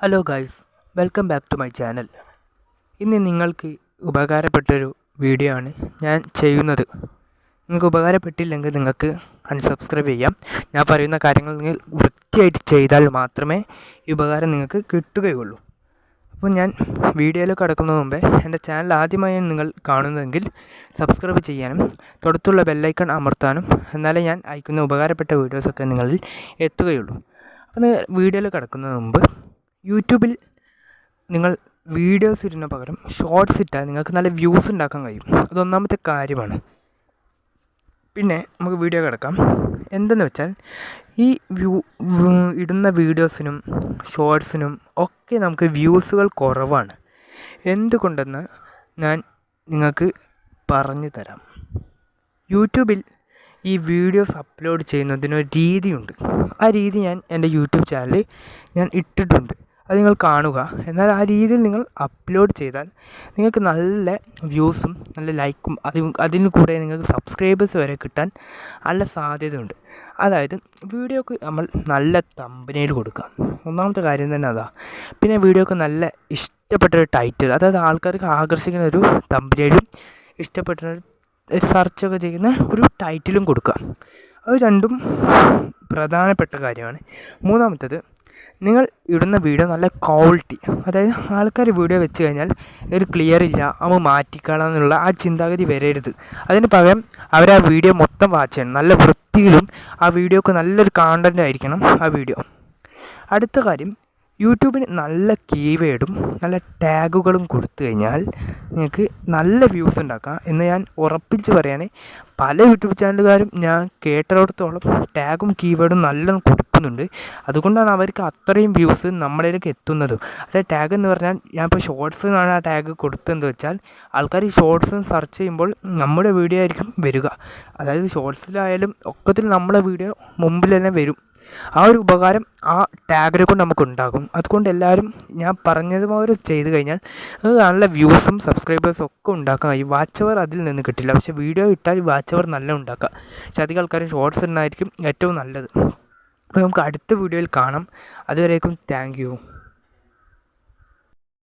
Hello guys, welcome back to my channel. ഇന്ന് നിങ്ങൾക്ക് ഉപകാരപ്പെട്ടൊരു video ആണ് ഞാൻ ചെയ്യുന്നത്. നിങ്ങൾക്ക് ഉപകാരപ്പെട്ടില്ലെങ്കിൽ നിങ്ങൾക്ക് അൺസബ്സ്ക്രൈബ് ചെയ്യാം. ഞാൻ പറയുന്ന കാര്യങ്ങൾ നിങ്ങൾ വൃത്തിയായിട്ട് ചെയ്താൽ മാത്രമേ ഈ ഉപകാരം നിങ്ങൾക്ക് കിട്ടുകയുള്ളൂ. അപ്പോൾ ഞാൻ വീഡിയോയിലേക്ക് കടക്കുന്നതിന് മുമ്പേ എൻ്റെ ചാനൽ ആദ്യമായി നിങ്ങൾ കാണുന്നതെങ്കിൽ സബ്സ്ക്രൈബ് ചെയ്യാനും തൊട്ടടുത്തുള്ള ബെല്ലൈക്കൺ അമർത്താനും, എന്നാലേ ഞാൻ അയക്കുന്ന ഉപകാരപ്പെട്ട വീഡിയോസൊക്കെ നിങ്ങളിൽ എത്തുകയുള്ളൂ. അപ്പോൾ വീഡിയോയിൽ കടക്കുന്നതിന് മുമ്പ് യൂട്യൂബിൽ നിങ്ങൾ വീഡിയോസ് ഇടുന്ന പകരം ഷോർട്സ് ഇട്ടാൽ നിങ്ങൾക്ക് നല്ല വ്യൂസ് ഉണ്ടാക്കാൻ കഴിയും. അതൊന്നാമത്തെ കാര്യമാണ്. പിന്നെ നമുക്ക് വീഡിയോ കിടക്കാം. എന്തെന്ന് വെച്ചാൽ ഈ ഇടുന്ന വീഡിയോസിനും ഷോർട്സിനും ഒക്കെ നമുക്ക് വ്യൂസുകൾ കുറവാണ്. എന്തുകൊണ്ടെന്ന് ഞാൻ നിങ്ങൾക്ക് പറഞ്ഞു തരാം. യൂട്യൂബിൽ ഈ വീഡിയോസ് അപ്ലോഡ് ചെയ്യുന്നതിനൊരു രീതിയുണ്ട്. ആ രീതി ഞാൻ എൻ്റെ യൂട്യൂബ് ചാനലിൽ ഞാൻ ഇട്ടിട്ടുണ്ട്. അത് നിങ്ങൾ കാണുക. എന്നാൽ ആ രീതിയിൽ നിങ്ങൾ അപ്ലോഡ് ചെയ്താൽ നിങ്ങൾക്ക് നല്ല വ്യൂസും നല്ല ലൈക്കും അതിന് കൂടെ നിങ്ങൾക്ക് സബ്സ്ക്രൈബേഴ്സ് വരെ കിട്ടാൻ നല്ല സാധ്യതയുണ്ട്. അതായത് വീഡിയോക്ക് നമ്മൾ നല്ല തമ്പനെയിൽ കൊടുക്കുക. ഒന്നാമത്തെ കാര്യം തന്നെ അതാ. പിന്നെ വീഡിയോക്ക് നല്ല ഇഷ്ടപ്പെട്ടൊരു ടൈറ്റിൽ, അതായത് ആൾക്കാർക്ക് ആകർഷിക്കുന്ന ഒരു തമ്പനെയിലും ഇഷ്ടപ്പെട്ട സെർച്ചൊക്കെ ചെയ്യുന്ന ഒരു ടൈറ്റിലും കൊടുക്കുക. അത് രണ്ടും പ്രധാനപ്പെട്ട കാര്യമാണ്. മൂന്നാമത്തേത്, നിങ്ങൾ ഇടുന്ന വീഡിയോ നല്ല ക്വാളിറ്റി, അതായത് ആൾക്കാർ വീഡിയോ വെച്ച് കഴിഞ്ഞാൽ ഒരു ക്ലിയർ ഇല്ല, അവ മാറ്റിക്കളാന്നുള്ള ആ ചിന്താഗതി വരരുത്. അതിന് പകരം അവർ ആ വീഡിയോ മൊത്തം വാച്ച് ചെയ്യണം. നല്ല വൃത്തിയിലും ആ വീഡിയോക്ക് നല്ലൊരു കണ്ടൻ്റ് ആയിരിക്കണം ആ വീഡിയോ. അടുത്ത കാര്യം, യൂട്യൂബിന് നല്ല കീവേഡും നല്ല ടാഗുകളും കൊടുത്തു കഴിഞ്ഞാൽ നിങ്ങൾക്ക് നല്ല വ്യൂസ് ഉണ്ടാക്കാം എന്ന് ഞാൻ ഉറപ്പിച്ച് പറയുകയാണ്. പല യൂട്യൂബ് ചാനലുകാരും ഞാൻ കേട്ടിടത്തോളം ടാഗും കീവേഡും നല്ലോണം കൊടുക്കുന്നുണ്ട്. അതുകൊണ്ടാണ് അവർക്ക് അത്രയും വ്യൂസ് നമ്മളിലേക്ക് എത്തുന്നത്. അതായത് ടാഗ് എന്ന് പറഞ്ഞാൽ, ഞാനിപ്പോൾ ഷോർട്സിനാണ് ആ ടാഗ് കൊടുത്തതെന്ന് വെച്ചാൽ ആൾക്കാർ ഈ ഷോർട്സ് സെർച്ച് ചെയ്യുമ്പോൾ നമ്മുടെ വീഡിയോ ആയിരിക്കും വരിക. അതായത് ഷോർട്സിലായാലും ഒക്കത്തിൽ നമ്മളെ വീഡിയോ മുമ്പിൽ തന്നെ വരും. ആ ഒരു ഉപകാരം ആ ടാഗിനെ കൊണ്ട് നമുക്കുണ്ടാകും. അതുകൊണ്ട് എല്ലാവരും ഞാൻ പറഞ്ഞതുപോലെ ചെയ്ത് കഴിഞ്ഞാൽ അത് നല്ല വ്യൂസും സബ്സ്ക്രൈബേഴ്സും ഒക്കെ ഉണ്ടാക്കാൻ കഴിയും. വാച്ച് അവർ അതിൽ നിന്ന് കിട്ടില്ല, പക്ഷേ വീഡിയോ ഇട്ടാൽ വാച്ച് അവർ നല്ല ഉണ്ടാക്കാം. പക്ഷേ അധികം ആൾക്കാരും ഷോർട്സ് ഇടുന്നതായിരിക്കും ഏറ്റവും നല്ലത്. അപ്പോൾ നമുക്ക് അടുത്ത വീഡിയോയിൽ കാണാം. അതുവരേക്കും താങ്ക് യു.